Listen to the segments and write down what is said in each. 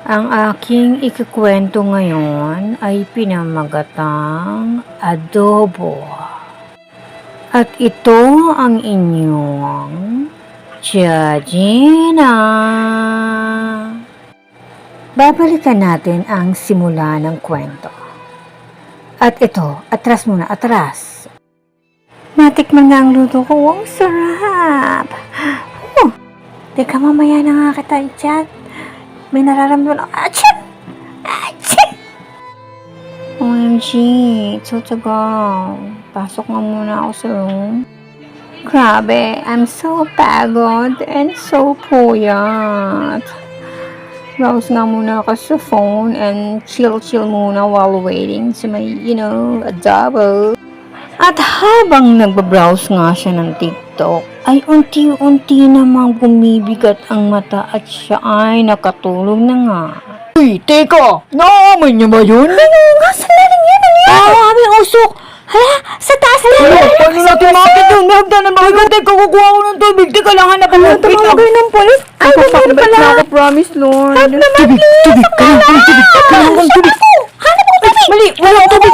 Ang aking ikukwento ngayon ay pinamagatang adobo. At ito ang inyong Tia Gina. Babalikan natin ang simula ng kwento. At ito, atras muna, atras. Natikman nga ang luto ko, ang sarap. Teka, mamaya na nga kita i-chat. May nararamdaman ako. Achoo! Achoo! OMG, it's so to go. Pasok nga muna ako sa room. Grabe, I'm so pagod and so puyat. Browse nga muna ako sa phone and chill muna while waiting sa may, adobo. At habang nagbabrowse nga siya ng TikTok, ay unti-unti namang bumibigat ang mata at siya ay nakatulog na nga. Uy, teka! Naamoy niyo ba yun? Ano nga? Sandali yan! Ano yan? Aming usok! Hala! Sa taas na! Paano natin makakit yung nagdanan mga ganda? Kukukuha ko ng tubig. Teka lang, hanap ko ng tubig. Tumawagay ng polis. Ay, meron pala. Ako, promise, Lord. Help naman, please! Kailangan kong tubig. Hanap ko tubig! Mali! Walang tubig!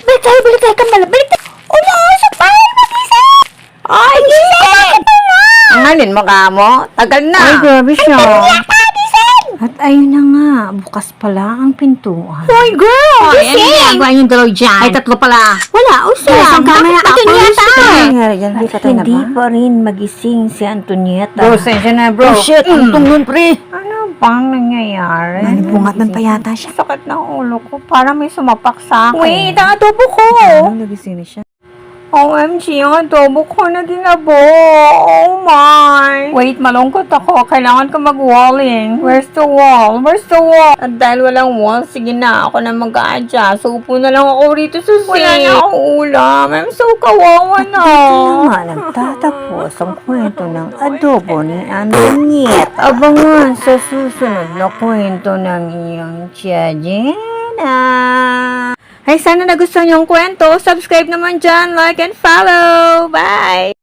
Balik tayo! Balik tayo! Umuusok pa! Mag-isip! Ay, gising! Ang halin mo ka mo? Tagal na! Ay, grabe siya. At ayun na nga, bukas pala ang pintuan. Hoy, girl! Gising! Ano ginagawa yung dalaw dyan? Ay, tatlo pala. Wala, usok. Ay, Antonieta! Hindi pa rin magising si Antonieta. Bro, sensya na, bro. Oh, shit! Tuntong nun, pre! Ano bang nangyayari? Nalibungat pa yata siya. Sakit ng ulo ko. Parang may sumapak sa akin. Wait, ang adobo ko! Ano, nagising na siya? OMG, ang adobo ko na ginabo. Oh my. Wait, malungkot ako. Kailangan ko mag-walling. Where's the wall? At dahil walang wall, sige na. Ako na mag-a-adjust. Upo na lang ako rito sa sink. Wala na akong ulam. I'm so kawawa na. Dito nga nagtatapos ang kwento ng adobo ni Antonieta. Abangan sa susunod na kwento ng iyong Tia Gina. Ay, sana nagustuhan niyo ang kwento. Subscribe naman dyan, like and follow. Bye!